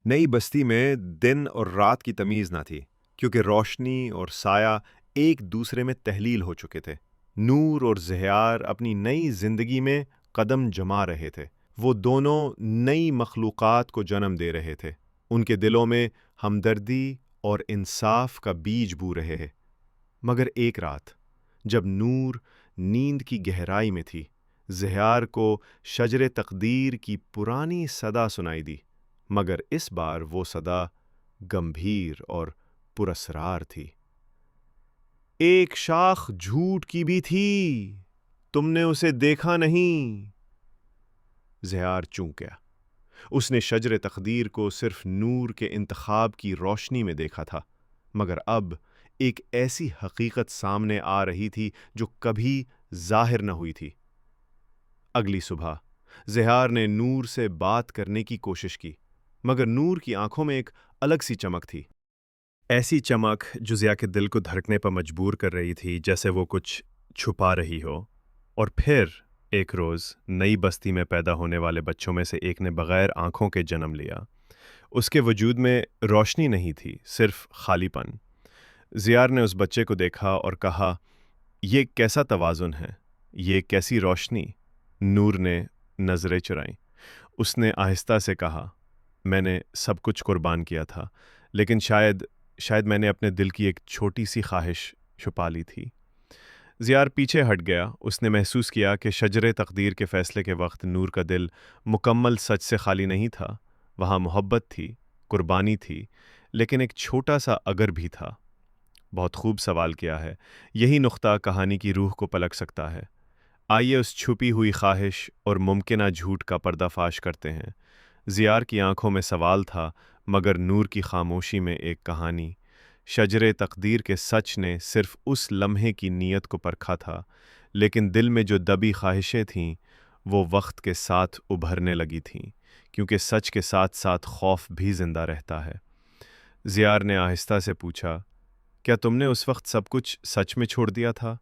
نئی بستی میں دن اور رات کی تمیز نہ تھی، کیونکہ روشنی اور سایہ ایک دوسرے میں تحلیل ہو چکے تھے۔ نور اور زہیار اپنی نئی زندگی میں قدم جما رہے تھے۔ وہ دونوں نئی مخلوقات کو جنم دے رہے تھے۔ ان کے دلوں میں ہمدردی اور انصاف کا بیج بو رہے ہیں۔ مگر ایک رات، جب نور نیند کی گہرائی میں تھی، زہیار کو شجر تقدیر کی پرانی صدا سنائی دی، مگر اس بار وہ صدا گمبھیر اور پراسرار تھی۔ ایک شاخ جھوٹ کی بھی تھی، تم نے اسے دیکھا نہیں؟ زہیار چونک گیا۔ اس نے شجر تقدیر کو صرف نور کے انتخاب کی روشنی میں دیکھا تھا، مگر اب ایک ایسی حقیقت سامنے آ رہی تھی جو کبھی ظاہر نہ ہوئی تھی۔ اگلی صبح زہیار نے نور سے بات کرنے کی کوشش کی، مگر نور کی آنکھوں میں ایک الگ سی چمک تھی، ایسی چمک جو ضیا کے دل کو دھڑکنے پر مجبور کر رہی تھی، جیسے وہ کچھ چھپا رہی ہو۔ اور پھر ایک روز نئی بستی میں پیدا ہونے والے بچوں میں سے ایک نے بغیر آنکھوں کے جنم لیا۔ اس کے وجود میں روشنی نہیں تھی، صرف خالی پن۔ زیار نے اس بچے کو دیکھا اور کہا، یہ کیسا توازن ہے، یہ کیسی روشنی؟ نور نے نظریں چرائیں۔ اس نے آہستہ سے کہا، میں نے سب کچھ قربان کیا تھا، لیکن شاید میں نے اپنے دل کی ایک چھوٹی سی خواہش چھپا لی تھی۔ زیار پیچھے ہٹ گیا۔ اس نے محسوس کیا کہ شجر تقدیر کے فیصلے کے وقت نور کا دل مکمل سچ سے خالی نہیں تھا۔ وہاں محبت تھی، قربانی تھی، لیکن ایک چھوٹا سا اگر بھی تھا۔ بہت خوب سوال کیا ہے۔ یہی نقطہ کہانی کی روح کو پلٹ سکتا ہے۔ آئیے اس چھپی ہوئی خواہش اور ممکنہ جھوٹ کا پردہ فاش کرتے ہیں۔ زیار کی آنکھوں میں سوال تھا، مگر نور کی خاموشی میں ایک کہانی۔ شجر تقدیر کے سچ نے صرف اس لمحے کی نیت کو پرکھا تھا، لیکن دل میں جو دبی خواہشیں تھیں وہ وقت کے ساتھ ابھرنے لگی تھیں، کیونکہ سچ کے ساتھ ساتھ خوف بھی زندہ رہتا ہے۔ زیار نے آہستہ سے پوچھا، کیا تم نے اس وقت سب کچھ سچ میں چھوڑ دیا تھا؟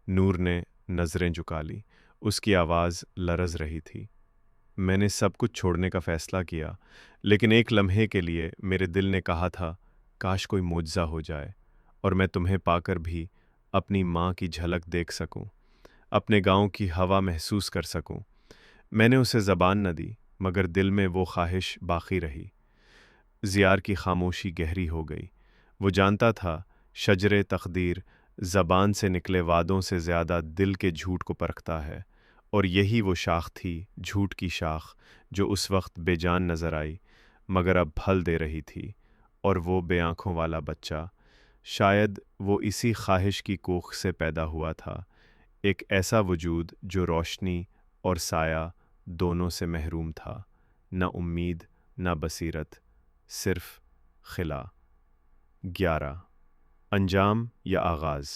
نور نے نظریں جھکا لی۔ اس کی آواز لرز رہی تھی۔ میں نے سب کچھ چھوڑنے کا فیصلہ کیا، لیکن ایک لمحے کے لیے میرے دل نے کہا تھا، کاش کوئی معجزہ ہو جائے اور میں تمہیں پا کر بھی اپنی ماں کی جھلک دیکھ سکوں، اپنے گاؤں کی ہوا محسوس کر سکوں۔ میں نے اسے زبان نہ دی، مگر دل میں وہ خواہش باقی رہی۔ زیار کی خاموشی گہری ہو گئی۔ وہ جانتا تھا شجر تقدیر زبان سے نکلے وعدوں سے زیادہ دل کے جھوٹ کو پرکھتا ہے، اور یہی وہ شاخ تھی، جھوٹ کی شاخ، جو اس وقت بے جان نظر آئی، مگر اب پھل دے رہی تھی۔ اور وہ بے آنکھوں والا بچہ، شاید وہ اسی خواہش کی کوکھ سے پیدا ہوا تھا، ایک ایسا وجود جو روشنی اور سایہ دونوں سے محروم تھا، نہ امید نہ بصیرت، صرف خلا۔ 11 انجام یا آغاز۔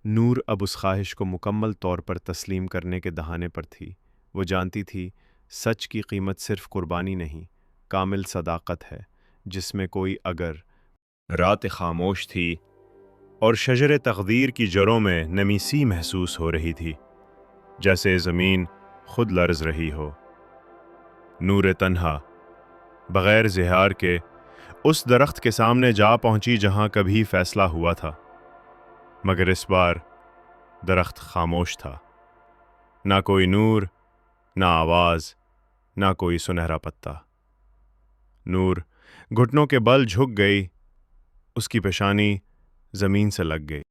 نور اب اس خواہش کو مکمل طور پر تسلیم کرنے کے دہانے پر تھی۔ وہ جانتی تھی سچ کی قیمت صرف قربانی نہیں، کامل صداقت ہے، جس میں کوئی اگر۔ رات خاموش تھی اور شجر تقدیر کی جڑوں میں نمی سی محسوس ہو رہی تھی، جیسے زمین خود لرز رہی ہو۔ نور تنہا، بغیر زہار کے، اس درخت کے سامنے جا پہنچی جہاں کبھی فیصلہ ہوا تھا، مگر اس بار درخت خاموش تھا۔ نہ کوئی نور، نہ آواز، نہ کوئی سنہرا پتا۔ نور گھٹنوں کے بل جھک گئی، اس کی پیشانی زمین سے لگ گئی۔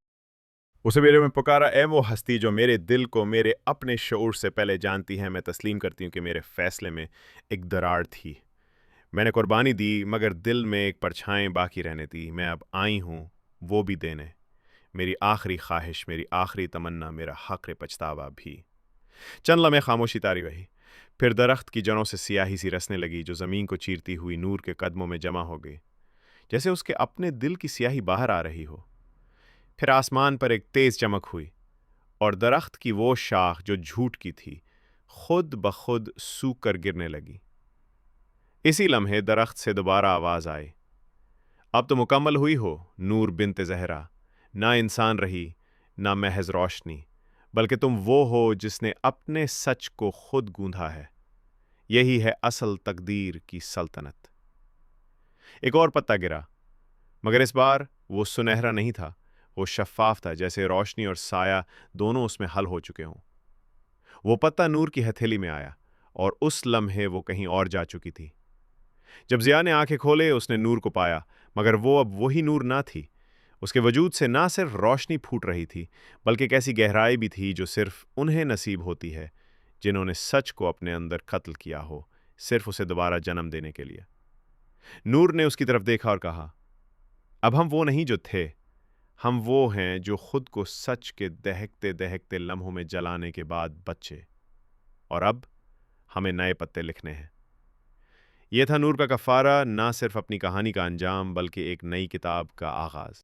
اسے میرے میں پکارا، اے وہ ہستی جو میرے دل کو میرے اپنے شعور سے پہلے جانتی ہے۔ میں تسلیم کرتی ہوں کہ میرے فیصلے میں ایک دراڑ تھی۔ میں نے قربانی دی، مگر دل میں ایک پرچھائیں باقی رہنے دی۔ میں اب آئی ہوں وہ بھی دینے، میری آخری خواہش، میری آخری تمنا، میرا حق پچھتاوا بھی۔ چند لمحے خاموشی طاری رہی، پھر درخت کی جڑوں سے سیاہی سی رسنے لگی جو زمین کو چیرتی ہوئی نور کے قدموں میں جمع ہو گئی، جیسے اس کے اپنے دل کی سیاہی باہر آ رہی ہو۔ پھر آسمان پر ایک تیز چمک ہوئی، اور درخت کی وہ شاخ جو جھوٹ کی تھی خود بخود سوکھ کر گرنے لگی۔ اسی لمحے درخت سے دوبارہ آواز آئی، اب تو مکمل ہوئی ہو نور بنت زہرا، نہ انسان رہی، نہ محض روشنی، بلکہ تم وہ ہو جس نے اپنے سچ کو خود گوندھا ہے۔ یہی ہے اصل تقدیر کی سلطنت۔ ایک اور پتا گرا، مگر اس بار وہ سنہرا نہیں تھا، وہ شفاف تھا، جیسے روشنی اور سایہ دونوں اس میں حل ہو چکے ہوں۔ وہ پتا نور کی ہتھیلی میں آیا، اور اس لمحے وہ کہیں اور جا چکی تھی۔ جب ضیاء نے آنکھیں کھولے اس نے نور کو پایا، مگر وہ اب وہی نور نہ تھی۔ اس کے وجود سے نہ صرف روشنی پھوٹ رہی تھی، بلکہ ایک ایسی گہرائی بھی تھی جو صرف انہیں نصیب ہوتی ہے جنہوں نے سچ کو اپنے اندر قتل کیا ہو، صرف اسے دوبارہ جنم دینے کے لیے۔ نور نے اس کی طرف دیکھا اور کہا، اب ہم وہ نہیں جو تھے، ہم وہ ہیں جو خود کو سچ کے دہکتے دہکتے لمحوں میں جلانے کے بعد بچے، اور اب ہمیں نئے پتے لکھنے ہیں۔ یہ تھا نور کا کفارہ، نہ صرف اپنی کہانی کا انجام بلکہ ایک نئی کتاب کا آغاز۔